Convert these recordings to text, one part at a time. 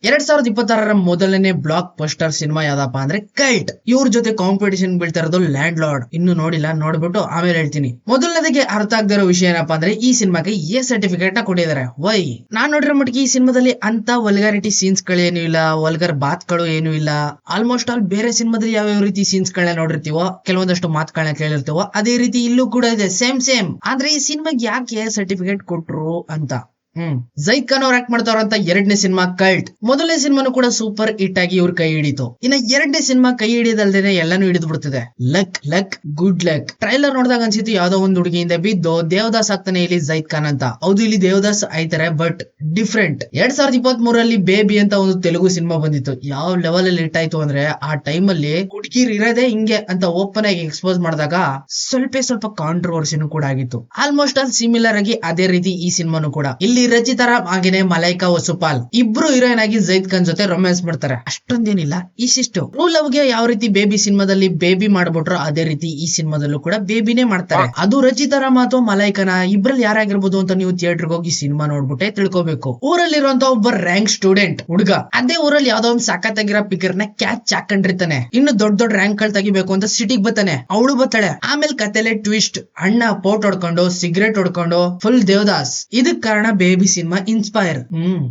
2026 ಮೊದಲನೇ block buster cinema ಯಾವ್ದಪ್ಪ ಅಂದ್ರೆ ಕಲ್ಟ್. ಇವ್ರ ಜೊತೆ ಕಾಂಪಿಟೇಷನ್ ಬೀಳ್ತಾ ಇರೋದು ಲ್ಯಾಂಡ್ ಲಾರ್ಡ್. ಇನ್ನು ನೋಡಿಲ್ಲ, ನೋಡ್ಬಿಟ್ಟು ಆಮೇಲೆ ಹೇಳ್ತೀನಿ. ಮೊದಲನೇದಾಗಿ ಅರ್ಥ ಆಗದಿರೋ ವಿಷಯ ಏನಪ್ಪಾ ಅಂದ್ರೆ ಈ ಸಿನಿಮಾಗೆ ಎ ಸರ್ಟಿಫಿಕೇಟ್ ನ ಕೊಟ್ಟಿದ್ದಾರೆ. ವೈ? ನಾನ್ ನೋಡಿರೋ ಮಟ್ಟಿಗೆ ಈ ಸಿನಿಮಾದಲ್ಲಿ ಅಂತ ವಲ್ಗಾರಿಟಿ ಸೀನ್ಸ್ ಗಳೇನು ಇಲ್ಲ, ವಲ್ಗರ್ ಬಾತ್ಗಳು ಏನು ಇಲ್ಲ. ಆಲ್ಮೋಸ್ಟ್ ಆಲ್ ಬೇರೆ ಸಿನಿಮಾದಲ್ಲಿ ಯಾವ ರೀತಿ ಸೀನ್ಸ್ ಗಳನ್ನ ನೋಡಿರ್ತೀವೋ, ಕೆಲವೊಂದಷ್ಟು ಮಾತುಗಳನ್ನ ಕೇಳಿರ್ತೀವೋ, ಅದೇ ರೀತಿ ಇಲ್ಲೂ ಕೂಡ ಇದೆ, ಸೇಮ್. ಆದ್ರೆ ಈ ಸಿನಿಮಾಗೆ ಯಾಕೆ ಎ ಸರ್ಟಿಫಿಕೇಟ್ ಕೊಟ್ರು ಅಂತ. ಜೈದ್ ಖಾನ್ ಅವ್ರು ಆಕ್ಟ್ ಮಾಡ್ತಾರಂತ ಎರಡನೇ ಸಿನಿಮಾ ಕಲ್ಟ್. ಮೊದಲನೇ ಸಿನಿಮಾನು ಕೂಡ ಸೂಪರ್ ಹಿಟ್ ಆಗಿ ಇವ್ರ ಕೈ ಹಿಡಿತು. ಇನ್ನ ಎರಡನೇ ಸಿನಿಮಾ ಕೈ ಹಿಡಿದಲ್ದೇನೆ ಎಲ್ಲಾನು ಹಿಡಿದು ಬಿಡ್ತಿದೆ. Luck good luck. ಟ್ರೈಲರ್ ನೋಡಿದಾಗ ಅನ್ಸಿತ್ತು ಯಾವ್ದೋ ಒಂದು ಹುಡುಗಿಯಿಂದ ಬಿದ್ದು ದೇವದಾಸ್ ಆಗ್ತಾನೆ ಇಲ್ಲಿ ಜೈದ್ ಖಾನ್ ಅಂತ. ಹೌದು, ಇಲ್ಲಿ ದೇವದಾಸ್ ಆಯ್ತಾರೆ, ಬಟ್ ಡಿಫ್ರೆಂಟ್. 2023 ಬೇಬಿ ಅಂತ ಒಂದು ತೆಲುಗು ಸಿನಿಮಾ ಬಂದಿತ್ತು. ಯಾವ ಲೆವೆಲ್ ಅಲ್ಲಿ ಹಿಟ್ ಆಯ್ತು ಅಂದ್ರೆ ಆ ಟೈಮ್ ಅಲ್ಲಿ ಹುಡುಗಿರ್ ಇರೋದೇ ಹಿಂಗೆ ಅಂತ ಓಪನ್ ಆಗಿ ಎಕ್ಸ್ಪೋಸ್ ಮಾಡಿದಾಗ ಸ್ವಲ್ಪ ಕಾಂಟ್ರವರ್ಸಿನೂ ಕೂಡ ಆಗಿತ್ತು. ಆಲ್ಮೋಸ್ಟ್ ಆಲ್ ಸಿಮಿಲರ್ ಆಗಿ ಅದೇ ರೀತಿ ಈ ಸಿನಿಮಾನು ಕೂಡ. ಇಲ್ಲಿ ರಚಿತಾ ರಾಮ್ ಹಾಗೇನೆ ಮಲೈಕಾ ವಸುಪಾಲ್ ಇಬ್ರು ಹೀರೋಯಿನ್ ಆಗಿ ಜೈದ್ ಖಾನ್ ಜೊತೆ ರೊಮ್ಯಾನ್ಸ್ ಮಾಡ್ತಾರೆ. ಅಷ್ಟೊಂದೇನಿಲ್ಲ, ಇಷ್ಟಿಷ್ಟು. ಟ್ರೂ ಲವ್ ಗೆ ಯಾವ ರೀತಿ ಬೇಬಿ ಸಿನಿಮಾದಲ್ಲಿ ಬೇಬಿ ಮಾಡ್ಬಿಟ್ರು ಅದೇ ರೀತಿ ಈ ಸಿನಿಮಾದಲ್ಲೂ ಕೂಡ ಬೇಬಿನೇ ಮಾಡ್ತಾರೆ. ಅದು ರಚಿತಾ ರಾಮ್ ಅಥವಾ ಮಲೈಕನ ಇಬ್ರಲ್ಲಿ ಯಾರಾಗಿರ್ಬೋದು ಅಂತ ನೀವು ಥಿಯೇಟರ್ಗೆ ಹೋಗಿ ಸಿನಿಮಾ ನೋಡ್ಬಿಟ್ಟೆ ತಿಳ್ಕೊಬೇಕು. ಊರಲ್ಲಿರುವಂತ ಒಬ್ಬ ರ್ಯಾಂಕ್ ಸ್ಟೂಡೆಂಟ್ ಹುಡುಗ ಅದೇ ಊರಲ್ಲಿ ಯಾವ್ದೋ ಒಂದು ಸಖತ್ತಾಗಿರೋ ಪಿಕರ್ ನ ಕ್ಯಾಚ್ ಹಾಕೊಂಡಿರ್ತಾನೆ. ಇನ್ನು ದೊಡ್ಡ ರ್ಯಾಂಕ್ ಗಳು ತೆಗಿಬೇಕು ಅಂತ ಸಿಟಿಗೆ ಬರ್ತಾನೆ. ಅವಳು ಬರ್ತಾಳೆ. ಆಮೇಲೆ ಕತೆಲೆ ಟ್ವಿಸ್ಟ್. ಅಣ್ಣ ಪೋಟ್ ಹೊಡ್ಕೊಂಡು ಸಿಗರೇಟ್ ಹೊಡ್ಕೊಂಡು ಫುಲ್ ದೇವದಾಸ್. ಇದಕ್ ಕಾರಣ ಬೇಬಿ ಸಿನಿಮಾ ಇನ್ಸ್ಪೈರ್.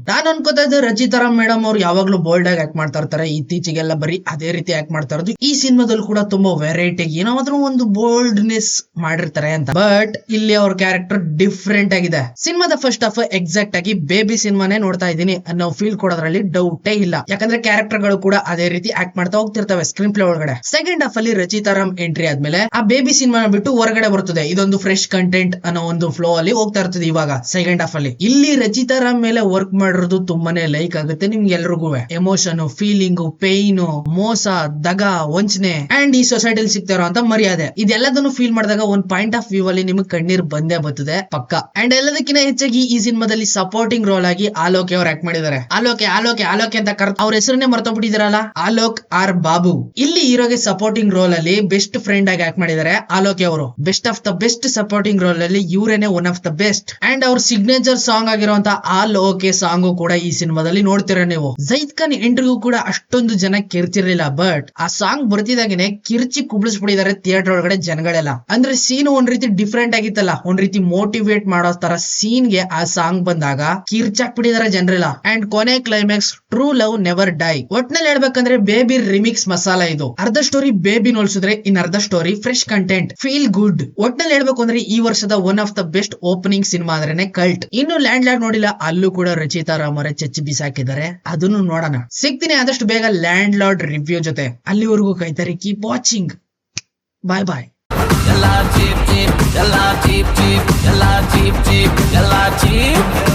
ನಾನು ಅನ್ಕೋತಾ ಇದ್ದೆ ರಚಿತಾ ರಾಮ್ ಮೇಡಮ್ ಅವ್ರು ಯಾವಾಗ್ಲೂ ಬೋಲ್ಡ್ ಆಗಿ ಆಕ್ಟ್ ಮಾಡ್ತಾ ಇರ್ತಾರೆ, ಇತ್ತೀಚೆಗೆಲ್ಲ ಬರೀ ಅದೇ ರೀತಿ ಆಕ್ಟ್ ಮಾಡ್ತಾ ಇರೋದು. ಈ ಸಿನಿಮಾದಲ್ಲೂ ಕೂಡ ತುಂಬಾ ವೆರೈಟಿ ಏನಾದ್ರೂ ಒಂದು ಬೋಲ್ಡ್ನೆಸ್ ಮಾಡಿರ್ತಾರೆ ಅಂತ. ಬಟ್ ಇಲ್ಲಿ ಅವ್ರ ಕ್ಯಾರೆಕ್ಟರ್ ಡಿಫ್ರೆಂಟ್ ಆಗಿದೆ. ಸಿನಿಮಾದ ಫಸ್ಟ್ ಹಾಫ್ ಎಕ್ಸಾಕ್ಟ್ ಆಗಿ ಬೇಬಿ ಸಿನಿಮಾನೇ ನೋಡ್ತಾ ಇದೀನಿ ಅನ್ನೋ ಫೀಲ್ ಕೊಡೋದ್ರಲ್ಲಿ ಡೌಟೇ ಇಲ್ಲ. ಯಾಕಂದ್ರೆ ಕ್ಯಾರೆಕ್ಟರ್ ಗಳು ಕೂಡ ಅದೇ ರೀತಿ ಆಕ್ಟ್ ಮಾಡ್ತಾ ಹೋಗ್ತಿರ್ತವೆ ಸ್ಕ್ರೀನ್ ಪ್ಲೇ ಒಳಗಡೆ. ಸೆಕೆಂಡ್ ಹಾಫ್ ಅಲ್ಲಿ ರಚಿತಾ ರಾಮ್ ಎಂಟ್ರಿ ಆದ್ಮೇಲೆ ಆ ಬೇಬಿ ಸಿನಿಮಾ ಬಿಟ್ಟು ಹೊರಗಡೆ ಬರ್ತದೆ. ಇದೊಂದು ಫ್ರೆಶ್ ಕಂಟೆಂಟ್ ಅನ್ನೋ ಒಂದು ಫ್ಲೋ ಅಲ್ಲಿ ಹೋಗ್ತಾ ಇರ್ತದೆ ಇವಾಗ ಸೆಕೆಂಡ್ ಹಾಫ್ ಅಲ್ಲಿ. ಇಲ್ಲಿ ರಚಿತಾ ರಾಮ್ ಮೇಲೆ ವರ್ಕ್ ಮಾಡಿರೋದು ತುಂಬಾನೇ ಲೈಕ್ ಆಗುತ್ತೆ ನಿಮ್ಗೆ ಎಲ್ರಿಗೂ. ಎಮೋಷನ್, ಫೀಲಿಂಗ್, ಪೇನ್, ಮೋಸ, ದಗ, ವಂಚನೆ ಅಂಡ್ ಈ ಸೊಸೈಟಿಲಿ ಸಿಗ್ತಾ ಇರೋ ಅಂತ ಮರ್ಯಾದೆ, ಇದೆಲ್ಲದನ್ನು ಫೀಲ್ ಮಾಡಿದಾಗ ಒಂದ್ ಪಾಯಿಂಟ್ ಆಫ್ ವ್ಯೂ ಅಲ್ಲಿ ನಿಮ್ಗೆ ಕಣ್ಣೀರ್ ಬಂದೇ ಬರ್ತದೆ ಪಕ್ಕ. ಅಂಡ್ ಎಲ್ಲದಕ್ಕಿಂತ ಹೆಚ್ಚಾಗಿ ಈ ಸಿನಿಮಾದಲ್ಲಿ ಸಪೋರ್ಟಿಂಗ್ ರೋಲ್ ಆಗಿ ಆಲೋಕ್ ಅವ್ರು ಆಕ್ಟ್ ಮಾಡಿದ್ದಾರೆ. ಆಲೋಕೆ ಅಂತ ಅವ್ರ ಹೆಸರನ್ನೇ ಮರ್ತೋಗ್ಬಿಟ್ಟಿದಾರಲ್ಲ, ಆಲೋಕ್ ಆರ್ ಬಾಬು. ಇಲ್ಲಿ ಹೀರೋಗೆ ಸಪೋರ್ಟಿಂಗ್ ರೋಲ್ ಅಲ್ಲಿ ಬೆಸ್ಟ್ ಫ್ರೆಂಡ್ ಆಗಿ ಆಕ್ಟ್ ಮಾಡಿದ್ದಾರೆ ಆಲೋಕ್ ಅವರು. Best of the best supporting role ಅಲ್ಲಿ ಇವರೇನೆ one of the best. And ಅವ್ರ ಸಿಗ್ನೇಚರ್ ಸಾಂಗ್ ಆಗಿರುವಂತ ಆಲ್ ಓಕೆ ಸಾಂಗ್ ಕೂಡ ಈ ಸಿನಿಮಾದಲ್ಲಿ ನೋಡ್ತೀರಾ ನೀವು. ಜೈದ್ ಖಾನ್ ಎಂಟ್ರಿಗೂ ಕೂಡ ಅಷ್ಟೊಂದು ಜನ ಕಿರ್ಚಿರ್ಲಿಲ್ಲ, ಬಟ್ ಆ ಸಾಂಗ್ ಬರ್ತಿದಾಗೇನೆ ಕಿರ್ಚಿ ಕುಬ್ಳಿಸ್ಬಿಟ್ಟಿದ್ದಾರೆ ಥಿಯೇಟರ್ ಒಳಗಡೆ ಜನಗಳೆಲ್ಲ. ಅಂದ್ರೆ ಸೀನ್ ಒಂದ್ ರೀತಿ ಡಿಫ್ರೆಂಟ್ ಆಗಿತ್ತಲ್ಲ, ಒಂದ್ ರೀತಿ ಮೋಟಿವೇಟ್ ಮಾಡೋ ತರ ಸೀನ್ ಗೆ ಆ ಸಾಂಗ್ ಬಂದಾಗ ಕಿರ್ಚಾಕ್ಬಿಟ್ಟಿದ್ದಾರೆ ಜನರೆಲ್ಲ. ಅಂಡ್ ಕೊನೆ climax true love never dye. ಒಟ್ನಲ್ಲಿ ಹೇಳ್ಬೇಕಂದ್ರೆ ಬೇಬಿ ರಿಮಿಕ್ಸ್ ಮಸಾಲಾ ಇದು. ಅರ್ಧ ಸ್ಟೋರಿ ಬೇಬಿ ನೋಡ್ಸಿದ್ರೆ ಇನ್ ಅರ್ಧ story fresh content, feel good. ಒಟ್ನಲ್ಲಿ ಹೇಳ್ಬೇಕು ಅಂದ್ರೆ ಈ ವರ್ಷದ one of the best opening cinema ಅಂದ್ರೆ ಕಲ್ಟ್. ಇನ್ನು ಲ್ಯಾಂಡ್ ಲಾರ್ಡ್ ನೋಡಿಲ್ಲ, ಅಲ್ಲೂ ಕೂಡ ರಚಿತಾ ರಾಮ್ ಅವರೇ ಚಚ್ಚಿ ಬಿಸಾಕಿದ್ದಾರೆ. ಅದನ್ನು ನೋಡೋಣ. ಸಿಗ್ತೀನಿ ಆದಷ್ಟು ಬೇಗ ಲ್ಯಾಂಡ್ ಲಾರ್ಡ್ ರಿವ್ಯೂ ಜೊತೆ. ಅಲ್ಲಿವರೆಗೂ ಕಾಯ್ತಾರೆ. Keep watching. ಬಾಯ್ ಬಾಯ್. ಎಲ್ಲ ಚೀಪ್